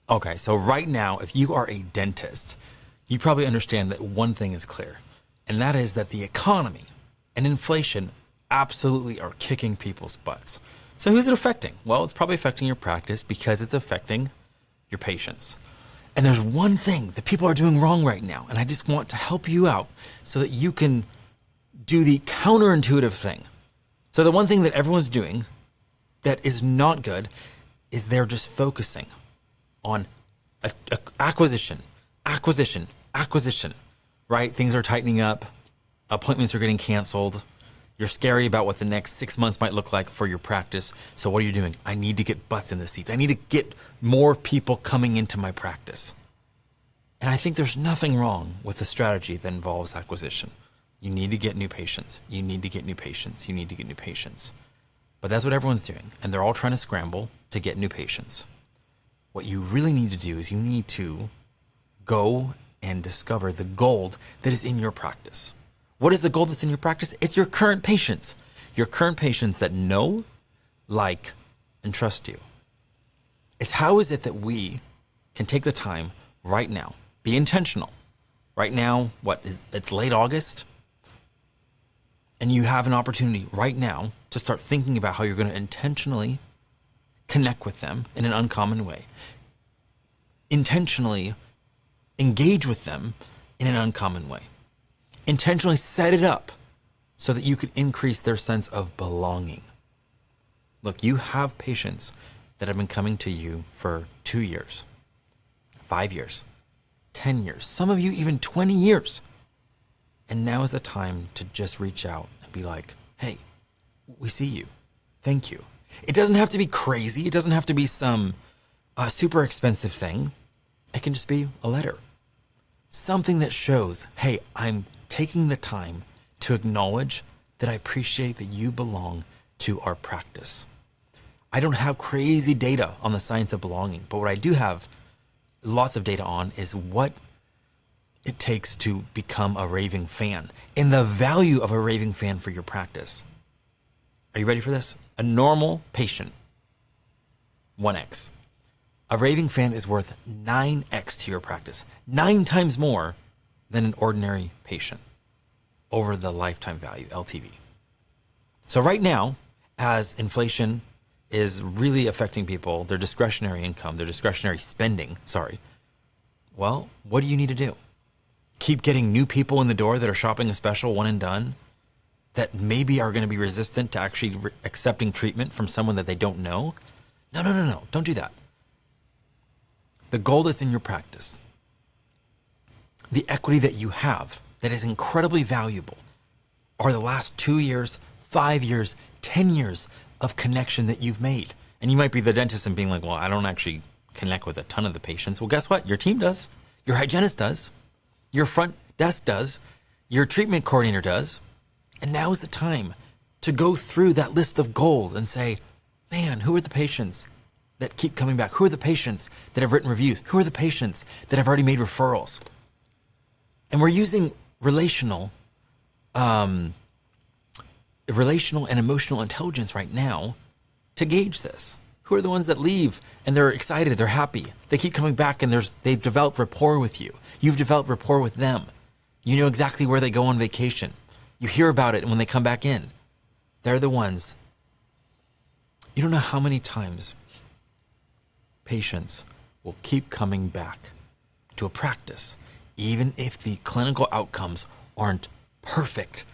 Okay, so right now, if you are a dentist, you probably understand that one thing is clear, and that is that the economy and inflation absolutely are kicking people's butts. So who's it affecting? Well, it's probably affecting your practice because it's affecting your patients. And there's one thing that people are doing wrong right now, and I just want to help you out so that you can do the counterintuitive thing. So the one thing that everyone's doing that is not good is they're just focusing on acquisition, right? Things are tightening up, appointments are getting canceled. You're scary about what the next 6 months might look like for your practice. So what are you doing? I need to get butts in the seats. I need to get more people coming into my practice. And I think there's nothing wrong with a strategy that involves acquisition. You need to get new patients. You need to get new patients. You need to get new patients. But that's what everyone's doing. And they're all trying to scramble to get new patients. What you really need to do is you need to go and discover the gold that is in your practice. What is the gold that's in your practice? It's your current patients. Your current patients that know, like, and trust you. It's how is it that we can take the time right now, be intentional. Right now, it's late August, and you have an opportunity right now to start thinking about how you're going to intentionally connect with them in an uncommon way. Intentionally engage with them in an uncommon way. Intentionally set it up so that you could increase their sense of belonging. Look, you have patients that have been coming to you for 2 years, 5 years, 10 years, some of you even 20 years. And now is the time to just reach out and be like, hey, we see you. Thank you. It doesn't have to be crazy. It doesn't have to be some super expensive thing. It can just be a letter. Something that shows, hey, I'm taking the time to acknowledge that I appreciate that you belong to our practice. I don't have crazy data on the science of belonging, but what I do have lots of data on is what it takes to become a raving fan and the value of a raving fan for your practice. Are you ready for this? A normal patient, 1x. A raving fan is worth 9x to your practice, 9 times more than an ordinary patient over the lifetime value, LTV. So right now, as inflation is really affecting people, their discretionary income, their discretionary spending, well, what do you need to do? Keep getting new people in the door that are shopping a special one and done that maybe are going to be resistant to actually accepting treatment from someone that they don't know? No. Don't do that. The gold is in your practice. The equity that you have that is incredibly valuable are the last 2 years, 5 years, 10 years of connection that you've made. And you might be the dentist and being like, well, I don't actually connect with a ton of the patients. Well, guess what? Your team does. Your hygienist does. Your front desk does. Your treatment coordinator does. And now is the time to go through that list of gold and say, man, who are the patients that keep coming back? Who are the patients that have written reviews? Who are the patients that have already made referrals? And we're using relational and emotional intelligence right now to gauge this. Who are the ones that leave and they're excited, they're happy, they keep coming back and they've developed rapport with you. You've developed rapport with them. You know exactly where they go on vacation. You hear about it when they come back in. They're the ones. You don't know how many times patients will keep coming back to a practice, even if the clinical outcomes aren't perfect,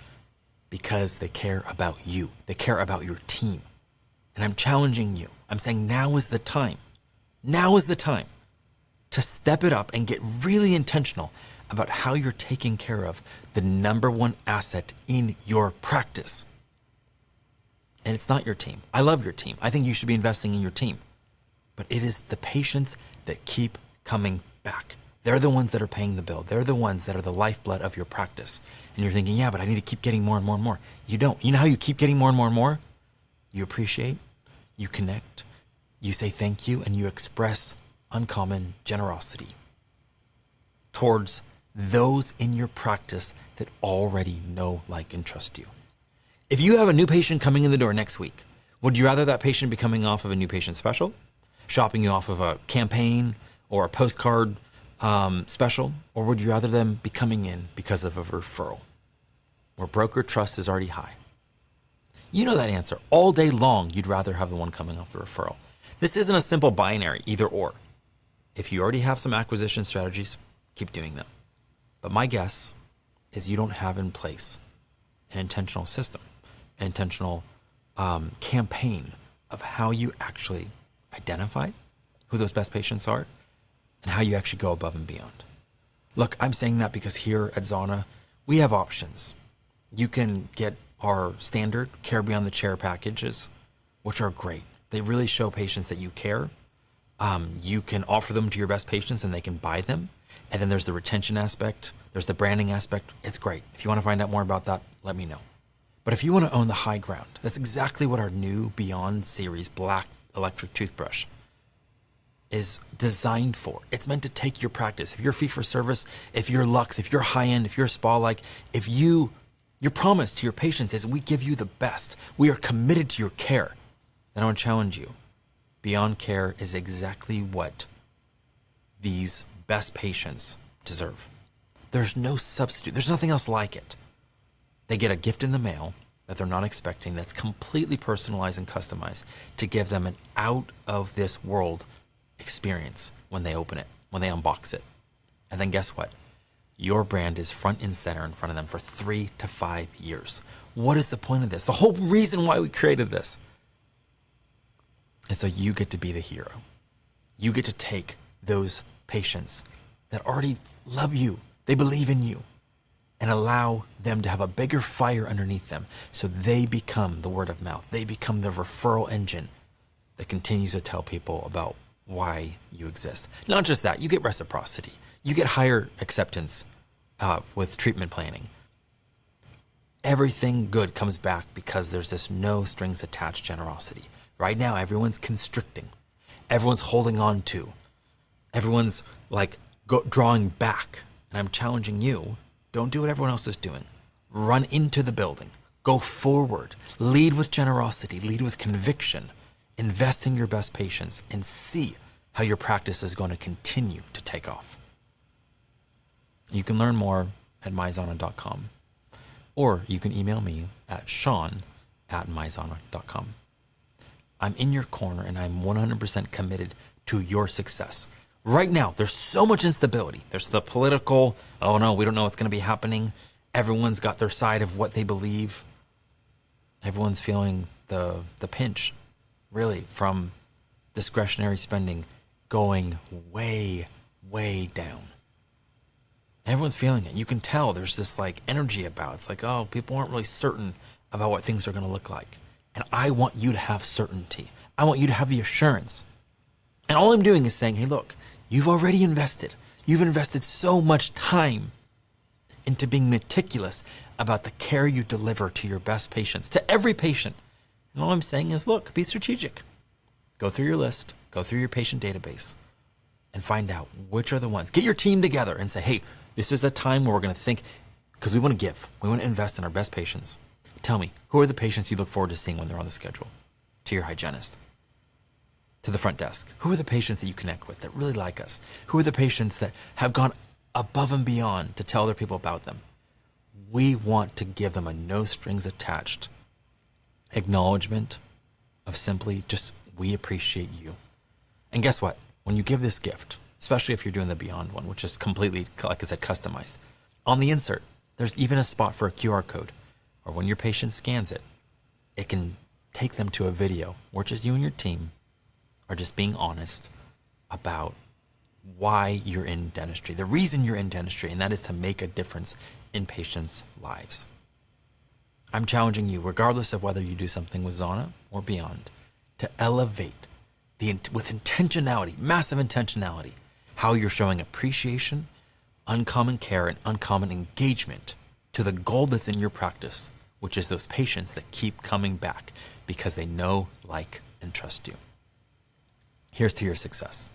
because they care about you. They care about your team. And I'm challenging you. I'm saying now is the time. Now is the time to step it up and get really intentional about how you're taking care of the number one asset in your practice. And it's not your team. I love your team. I think you should be investing in your team. But it is the patients that keep coming back. They're the ones that are paying the bill. They're the ones that are the lifeblood of your practice. And you're thinking, yeah, but I need to keep getting more and more and more. You don't. You know how you keep getting more and more and more? You appreciate, you connect, you say thank you, and you express uncommon generosity towards those in your practice that already know, like, and trust you. If you have a new patient coming in the door next week, would you rather that patient be coming off of a new patient special, shopping you off of a campaign, or a postcard special? Or would you rather them be coming in because of a referral where broker trust is already high? You know that answer. All day long, you'd rather have the one coming off the referral. This isn't a simple binary, either or. If you already have some acquisition strategies, keep doing them. But my guess is you don't have in place an intentional system, an intentional campaign of how you actually identify who those best patients are and how you actually go above and beyond. Look, I'm saying that because here at Zana, we have options. You can get our standard care beyond the chair packages, which are great. They really show patients that you care. You can offer them to your best patients and they can buy them. And then there's the retention aspect. There's the branding aspect. It's great. If you want to find out more about that, let me know. But if you want to own the high ground, that's exactly what our new Beyond series black electric toothbrush is designed for. It's meant to take your practice. If you're fee for service, if you're luxe, if you're high end, if you're spa-like, if your promise to your patients is we give you the best, we are committed to your care, then I want to challenge you. Beyond Care is exactly what these best patients deserve. There's no substitute. There's nothing else like it. They get a gift in the mail that they're not expecting that's completely personalized and customized to give them an out of this world experience when they open it, when they unbox it. And then guess what? Your brand is front and center in front of them for 3 to 5 years. What is the point of this? The whole reason why we created this is so you get to be the hero. You get to take those patients that already love you, they believe in you, and allow them to have a bigger fire underneath them so they become the word of mouth. They become the referral engine that continues to tell people about why you exist. Not just that, you get reciprocity. You get higher acceptance with treatment planning. Everything good comes back because there's this no strings attached generosity. Right now, everyone's constricting. Everyone's holding on to. Everyone's like drawing back. And I'm challenging you, don't do what everyone else is doing. Run into the building. Go forward. Lead with generosity. Lead with conviction. Invest in your best patients and see how your practice is going to continue to take off. You can learn more at myzana.com, or you can email me at sean@myzana.com. I'm in your corner and I'm 100% committed to your success. Right now, there's so much instability. There's the political, oh no, we don't know what's going to be happening. Everyone's got their side of what they believe. Everyone's feeling the pinch, really, from discretionary spending going way, way down. Everyone's feeling it. You can tell there's this like energy about it. It's like, oh, people aren't really certain about what things are going to look like. And I want you to have certainty. I want you to have the assurance. And all I'm doing is saying, hey, look, you've already invested. You've invested so much time into being meticulous about the care you deliver to your best patients, to every patient. And all I'm saying is, look, be strategic. Go through your list, go through your patient database, and find out which are the ones. Get your team together and say, hey, this is a time where we're going to think, because we want to give. We want to invest in our best patients. Tell me, who are the patients you look forward to seeing when they're on the schedule? To your hygienist. To the front desk. Who are the patients that you connect with that really like us? Who are the patients that have gone above and beyond to tell other people about them? We want to give them a no strings attached acknowledgement of simply just, we appreciate you. And guess what? When you give this gift, especially if you're doing the Beyond one, which is completely, like I said, customized, on the insert, there's even a spot for a QR code, or when your patient scans it, it can take them to a video where just you and your team are just being honest about why you're in dentistry, the reason you're in dentistry, and that is to make a difference in patients' lives. I'm challenging you, regardless of whether you do something with Zana or Beyond, to elevate with intentionality, massive intentionality, how you're showing appreciation, uncommon care, and uncommon engagement to the goal that's in your practice, which is those patients that keep coming back because they know, like, and trust you. Here's to your success.